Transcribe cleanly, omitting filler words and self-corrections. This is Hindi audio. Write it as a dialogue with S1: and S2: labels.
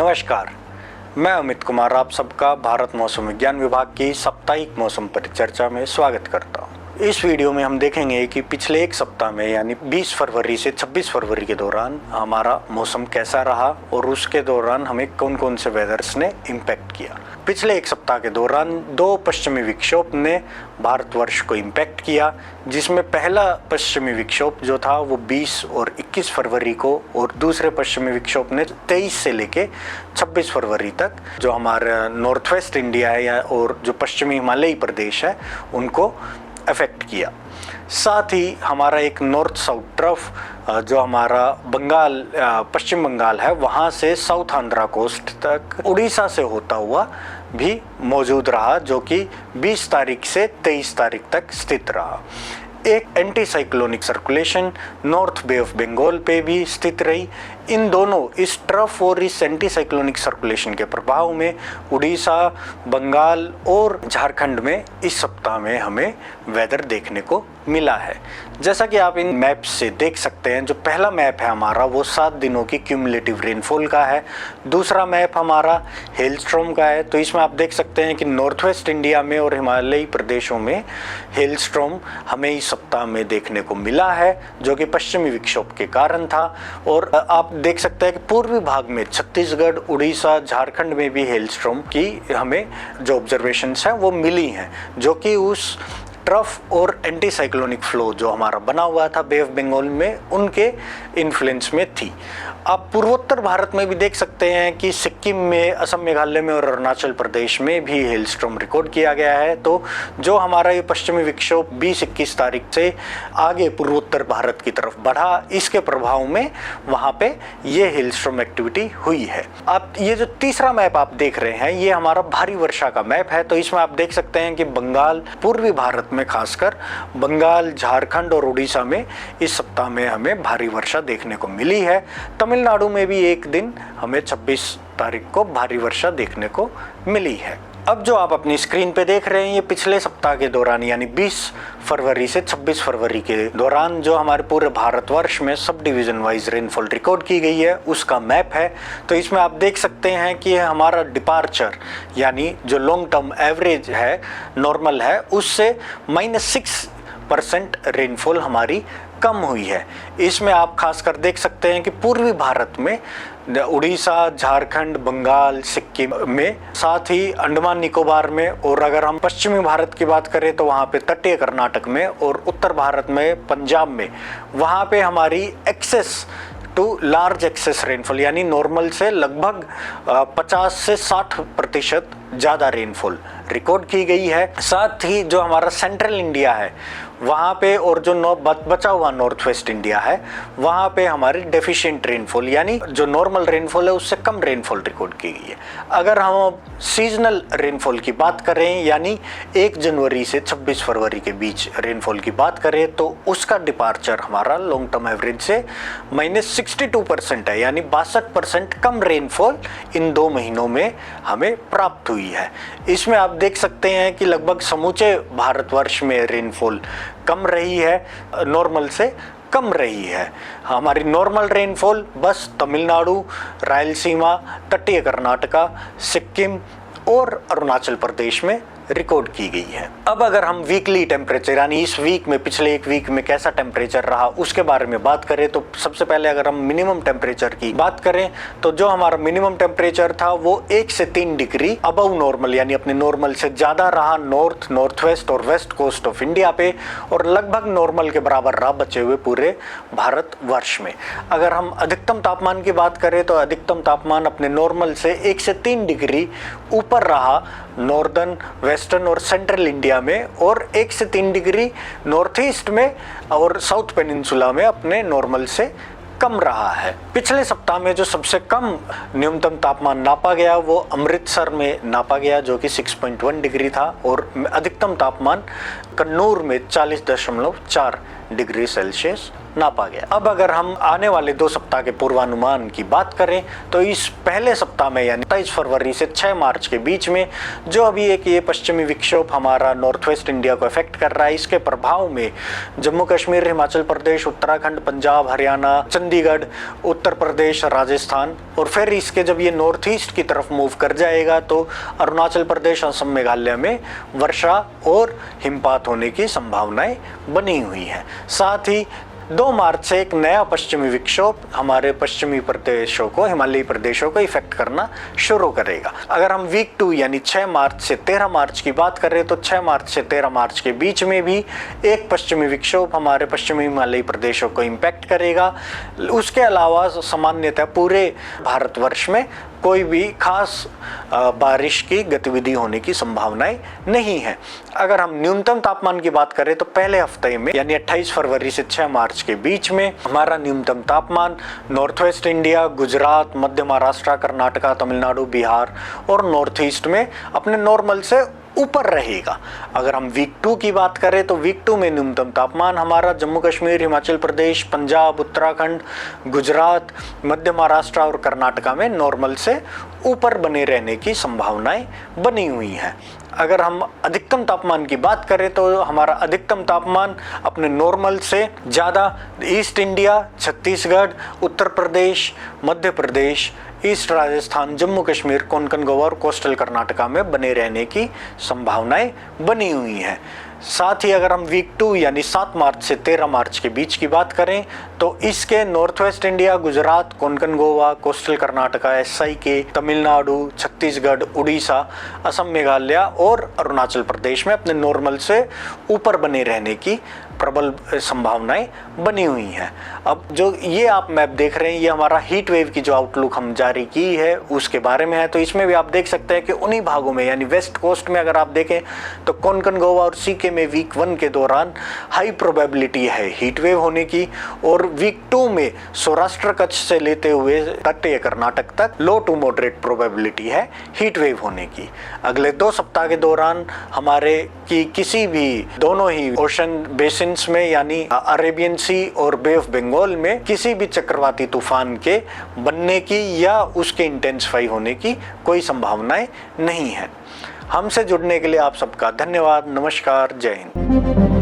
S1: नमस्कार, मैं अमित कुमार आप सबका भारत मौसम विज्ञान विभाग की साप्ताहिक मौसम परिचर्चा में स्वागत करता हूं। इस वीडियो में हम देखेंगे कि पिछले एक सप्ताह में यानी 20 फरवरी से 26 फरवरी के दौरान हमारा मौसम कैसा रहा और उसके दौरान हमें कौन कौन से वेदर्स ने इम्पैक्ट किया। पिछले एक सप्ताह के दौरान दो पश्चिमी विक्षोभ ने भारतवर्ष को इम्पैक्ट किया, जिसमें पहला पश्चिमी विक्षोभ जो था वो 20 और 21 फरवरी को और दूसरे पश्चिमी विक्षोभ ने 23 से लेके 26 फरवरी तक जो हमारा नॉर्थ वेस्ट इंडिया है और जो पश्चिमी हिमालयी प्रदेश है उनको अफेक्ट किया। साथ ही हमारा एक नॉर्थ साउथ ट्रफ जो हमारा बंगाल पश्चिम बंगाल है वहाँ से साउथ आंध्रा कोस्ट तक उड़ीसा से होता हुआ भी मौजूद रहा, जो कि 20 तारीख से 23 तारीख तक स्थित रहा। एक anti cyclonic circulation north bay of Bengal पे भी स्थित रही। इन दोनों इस ट्रफ और इस एंटी साइक्लोनिक सर्कुलेशन के प्रभाव में उड़ीसा, बंगाल और झारखंड में इस सप्ताह में हमें वेदर देखने को मिला है। जैसा कि आप इन मैप्स से देख सकते हैं, जो पहला मैप है हमारा वो 7 दिनों की क्यूमुलेटिव रेनफॉल का है। दूसरा मैप हमारा हेलस्ट्रॉम का है। तो इसमें आप देख सकते हैं कि नॉर्थ वेस्ट इंडिया में और हिमालयी प्रदेशों में हेलस्ट्रॉम हमें इस सप्ताह में देखने को मिला है, जो कि पश्चिमी विक्षोभ के कारण था। और आप देख सकते हैं कि पूर्वी भाग में छत्तीसगढ़, उड़ीसा, झारखंड में भी हेलस्ट्रॉम की हमें जो ऑब्जर्वेशंस हैं वो मिली हैं, जो कि उस ट्रफ और एंटी साइक्लोनिक फ्लो जो हमारा बना हुआ था बे ऑफ बंगाल में उनके इन्फ्लुएंस में थी। आप पूर्वोत्तर भारत में भी देख सकते हैं कि सिक्किम में, असम, मेघालय में और अरुणाचल प्रदेश में भी हेलस्टॉर्म रिकॉर्ड किया गया है। तो जो हमारा ये पश्चिमी विक्षोभ 20-21 तारीख से आगे पूर्वोत्तर भारत की तरफ बढ़ा, इसके प्रभाव में वहाँ पे ये हेलस्टॉर्म एक्टिविटी हुई है। आप ये जो तीसरा मैप आप देख रहे हैं ये हमारा भारी वर्षा का मैप है। तो इसमें आप देख सकते हैं कि बंगाल, पूर्वी भारत में खासकर बंगाल, झारखंड और उड़ीसा में इस सप्ताह में हमें भारी वर्षा देखने को मिली है। तमिलनाडु में भी एक दिन हमें 26 तारीख को भारी वर्षा देखने को मिली है। अब जो आप अपनी स्क्रीन पे देख रहे हैं ये पिछले सप्ताह के दौरान यानी 20 फरवरी से 26 फरवरी के दौरान जो हमारे पूरे भारतवर्ष में sub division wise rainfall record की गई है उसका मैप है। तो इसमें आप देख सकते हैं कि हमारा डिपार्चर यानी जो लॉन्ग टर्म एवरेज है, नॉर्मल है, उससे -6% रेनफॉल हमारी कम हुई है। इसमें आप खासकर देख सकते हैं कि पूर्वी भारत में उड़ीसा, झारखंड, बंगाल, सिक्किम में, साथ ही अंडमान निकोबार में, और अगर हम पश्चिमी भारत की बात करें तो वहाँ पे तटीय कर्नाटक में, और उत्तर भारत में पंजाब में, वहाँ पे हमारी excess to large excess rainfall यानी नॉर्मल से लगभग 50 से 60% ज़्यादा रेनफॉल रिकॉर्ड की गई है। साथ ही जो हमारा सेंट्रल इंडिया है वहाँ पे और जो बचा हुआ नॉर्थ वेस्ट इंडिया है वहाँ पे हमारी डेफिशिएंट रेनफॉल यानी जो नॉर्मल रेनफॉल है उससे कम रेनफॉल रिकॉर्ड की गई है। अगर हम सीजनल रेनफॉल की बात करें यानी 1 जनवरी से 26 फरवरी के बीच रेनफॉल की बात करें तो उसका डिपार्चर हमारा लॉन्ग टर्म एवरेज से -62% है, यानी 62% कम रेनफॉल इन 2 महीनों में हमें प्राप्त हुई है। इसमें आप देख सकते हैं कि लगभग समूचे भारतवर्ष में रेनफॉल कम रही है, नॉर्मल से कम रही है। हमारी नॉर्मल रेनफॉल बस तमिलनाडु, रायलसीमा, तटीय कर्नाटका, सिक्किम और अरुणाचल प्रदेश में रिकॉर्ड की गई है। अब अगर हम वीकली टेम्परेचर यानी इस वीक में, पिछले एक वीक में कैसा टेम्परेचर रहा उसके बारे में बात करें तो सबसे पहले अगर हम मिनिमम टेम्परेचर की बात करें तो जो हमारा मिनिमम टेम्परेचर था वो 1 से 3 डिग्री अबव नॉर्मल यानी अपने नॉर्मल से ज़्यादा रहा नॉर्थ, नॉर्थ वेस्ट और वेस्ट कोस्ट ऑफ इंडिया पे, और लगभग नॉर्मल के बराबर रहा बचे हुए पूरे भारतवर्ष में। अगर हम अधिकतम तापमान की बात करें तो अधिकतम तापमान अपने नॉर्मल से 1 से 3 डिग्री ऊपर रहा नॉर्दर्न, वेस्टर्न और सेंट्रल इंडिया में, और 1 से 3 डिग्री नॉर्थ ईस्ट में और साउथ पेनिनसुला में अपने नॉर्मल से कम रहा है। पिछले सप्ताह में जो सबसे कम न्यूनतम तापमान नापा गया वो अमृतसर में नापा गया जो कि 6.1 डिग्री था, और अधिकतम तापमान कन्नूर में 40.4 डिग्री सेल्सियस नापा गया। अब अगर हम आने वाले 2 सप्ताह के पूर्वानुमान की बात करें तो इस पहले सप्ताह में यानी 23 फरवरी से 6 मार्च के बीच में जो अभी एक ये पश्चिमी विक्षोभ हमारा नॉर्थ वेस्ट इंडिया को अफेक्ट कर रहा है, इसके प्रभाव में जम्मू कश्मीर, हिमाचल प्रदेश, उत्तराखंड, पंजाब, हरियाणा, चंडीगढ़, उत्तर प्रदेश, राजस्थान और फिर इसके जब ये नॉर्थ ईस्ट की तरफ मूव कर जाएगा तो अरुणाचल प्रदेश, असम, मेघालय में वर्षा और हिमपात होने की संभावनाएं बनी हुई हैं। साथ ही 2 मार्च से एक नया पश्चिमी विक्षोभ हमारे पश्चिमी प्रदेशों को, हिमालयी प्रदेशों को इफेक्ट करना शुरू करेगा। अगर हम वीक 2 यानी 6 मार्च से 13 मार्च की बात करें तो 6 मार्च से 13 मार्च के बीच में भी एक पश्चिमी विक्षोभ हमारे पश्चिमी हिमालयी प्रदेशों को इम्पैक्ट करेगा। उसके अलावा सामान्यतः पूरे भारतवर्ष में कोई भी खास बारिश की गतिविधि होने की संभावनाएं नहीं है। अगर हम न्यूनतम तापमान की बात करें तो पहले हफ्ते में यानी 28 फरवरी से 6 मार्च के बीच में हमारा न्यूनतम तापमान नॉर्थ वेस्ट इंडिया, गुजरात, मध्य महाराष्ट्र, कर्नाटका, तमिलनाडु, बिहार और नॉर्थ ईस्ट में अपने नॉर्मल से ऊपर रहेगा। अगर हम वीक 2 की बात करें तो वीक 2 में न्यूनतम तापमान हमारा जम्मू कश्मीर, हिमाचल प्रदेश, पंजाब, उत्तराखंड, गुजरात, मध्य महाराष्ट्र और कर्नाटका में नॉर्मल से ऊपर बने रहने की संभावनाएं बनी हुई हैं। अगर हम अधिकतम तापमान की बात करें तो हमारा अधिकतम तापमान अपने नॉर्मल से ज़्यादा east India, Chhattisgarh, Uttar Pradesh, Madhya Pradesh, east Rajasthan, Jammu Kashmir, Konkan, Goa और कोस्टल कर्नाटका में बने रहने की संभावनाएं बनी हुई हैं। साथ ही अगर हम वीक 2 यानी 7 मार्च से 13 मार्च के बीच की बात करें तो इसके north west India, Gujarat, Konkan, Goa, coastal Karnataka, SIK, Tamil Nadu, Chhattisgarh, Orissa, Assam, Meghalaya और अरुणाचल प्रदेश में अपने नॉर्मल से ऊपर बने रहने की प्रबल संभावनाएं बनी हुई हैं। अब जो ये आप मैप देख रहे हैं ये हमारा हीट वेव की जो आउटलुक हम जारी की है उसके बारे में है। तो इसमें भी आप देख सकते हैं कि उन्हीं भागों में यानी वेस्ट कोस्ट में अगर आप देखें तो कोंकण, गोवा और CK में वीक 1 के दौरान हाई प्रोबेबिलिटी है हीट वेव होने की और वीक 2 में सौराष्ट्र कच्छ से लेते हुए तटीय कर्नाटक तक लो टू मॉडरेट प्रोबेबिलिटी है हीट वेव होने की। अगले 2 सप्ताह के दौरान हमारे की किसी भी दोनों ही ओशन बेसिन्स में यानी अरेबियन सी और बे ऑफ बंगाल में किसी भी चक्रवाती तूफान के बनने की या उसके इंटेंसिफाई होने की कोई संभावनाएं नहीं है। हमसे जुड़ने के लिए आप सबका धन्यवाद। नमस्कार, जय हिंद।